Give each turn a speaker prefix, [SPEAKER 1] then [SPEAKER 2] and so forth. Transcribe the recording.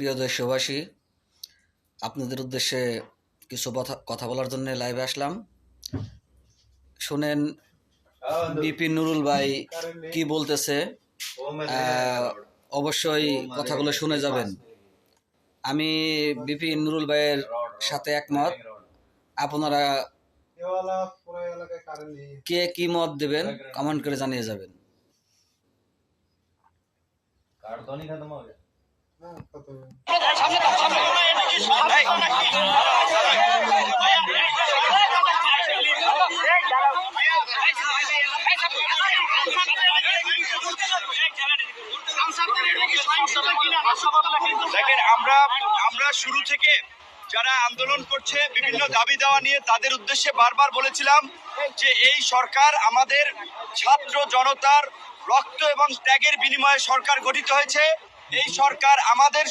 [SPEAKER 1] প্রিয় দেশবাসী, আপনাদের উদ্দেশ্যে কিছু কথা বলার জন্য লাইভে আসলাম। শুনেন বিপি নুরুল ভাই কি বলতেছে, অবশ্যই কথাগুলো শুনে যাবেন। আমি বিপি নুরুল ভাইয়ের সাথে একমত। আপনারা কে কি মত দেবেন কমেন্ট করে জানিয়ে যাবেন।
[SPEAKER 2] দেখেন, আমরা শুরু থেকে যারা আন্দোলন করছে বিভিন্ন দাবি দেওয়া নিয়ে তাদের উদ্দেশ্যে বারবার বলেছিলাম যে এই সরকার আমাদের ছাত্র জনতার রক্ত এবং ত্যাগের বিনিময়ে সরকার গঠিত হয়েছে। এই সরকার আমাদের